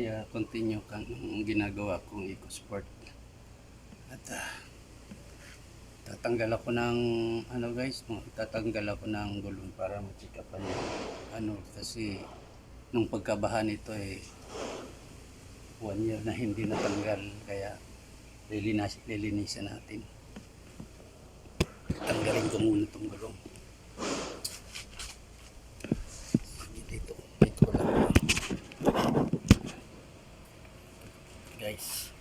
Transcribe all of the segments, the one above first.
ay continue kang ginagawa kong EcoSport. At tatanggal ako ng guys, tatanggal ako ng gulong para ma-check-upan yung kasi nung pagkabahan nito 1 year na hindi natanggal, kaya lilinisan natin. Tanggalin ko muna itong gulong. Dito lang guys.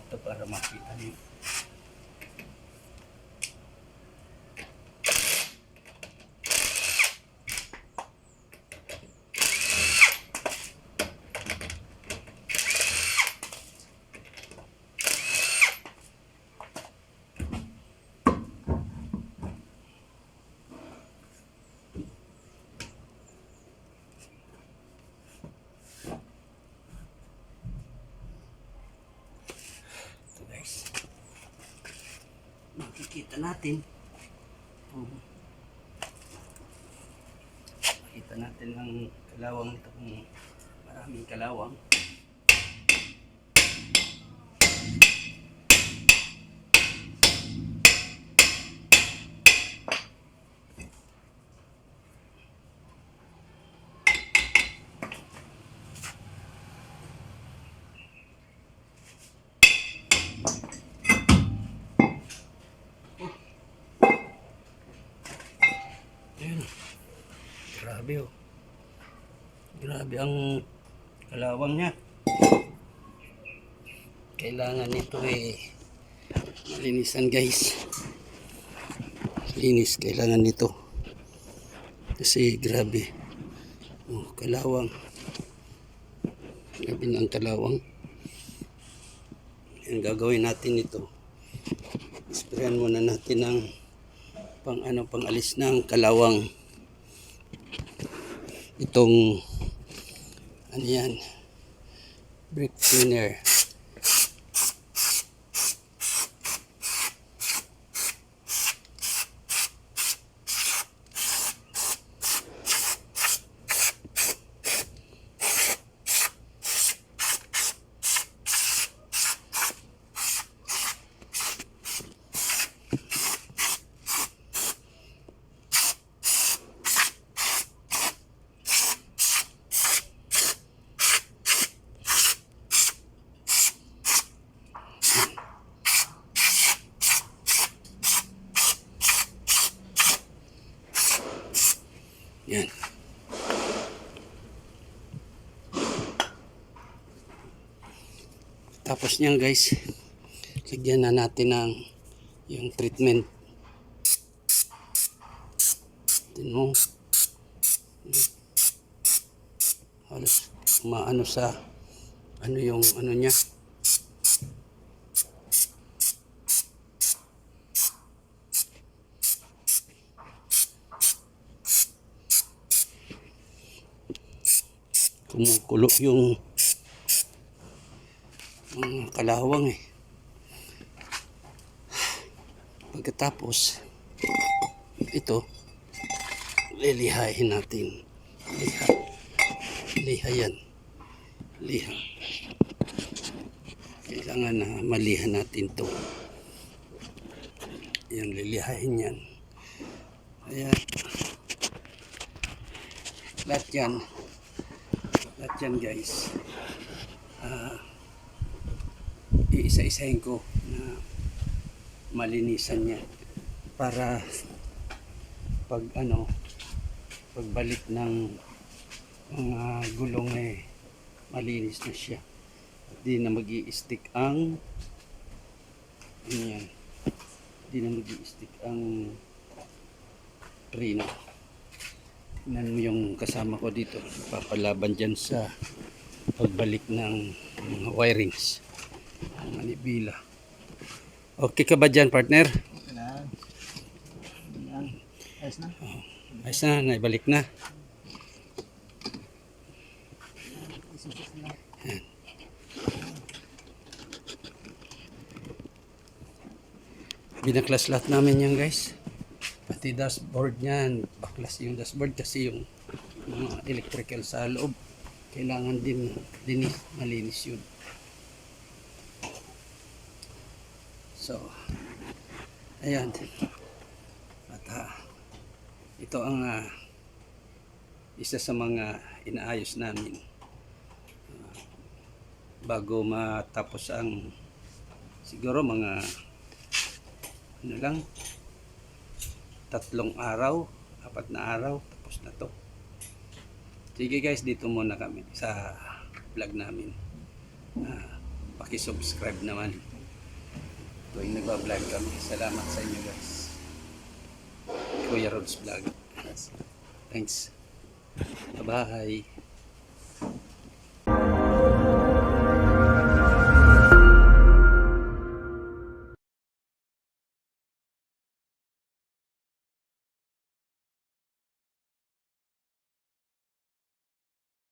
Ito para makita niyo. Makikita natin ang kalawang ito, kung maraming kalawang. Grabe grabe ang kalawang niya. Kailangan nito malinisan guys. Linis kailangan nito kasi grabe kalawang. Grabe ng kalawang. Ang gagawin natin ito, sprayan muna natin ng pang-alis ng kalawang. Itong yan, brake cleaner. Yan. Tapos niyan guys, lagyan na natin ng yung treatment. Tingnan mo. Halos maano sa yung niya. Kumukulo yung kalawang Pagkatapos ito lilihain natin. Liha yan. Liha. Kailangan na malihan natin to. Yan, lilihain yan. Ayan. Lahat yan guys, iisa-isahin ko na malinisan niya para pagbalik ng mga gulong malinis na siya at di na magi-stick ang preno. Tingnan mo yung kasama ko dito, papalaban dyan sa pagbalik ng wirings, manibila. Okay ka ba dyan, partner? Okay na. Ayos na? Ayos na, naibalik na. Yan. Binaklas lahat namin yan guys. pati dashboard niyan, baklas yung dashboard kasi yung mga electrical sa loob kailangan din malinis yun. So ayan, at ito ang isa sa mga inaayos namin bago matapos ang siguro mga ano lang 3 araw, 4 na araw tapos na to. Sige guys, dito muna kami sa vlog namin. Paki-subscribe naman tuwing nagba-vlog kami. Salamat sa inyo guys. Kuya Rods Vlog. Thanks. Bye-bye.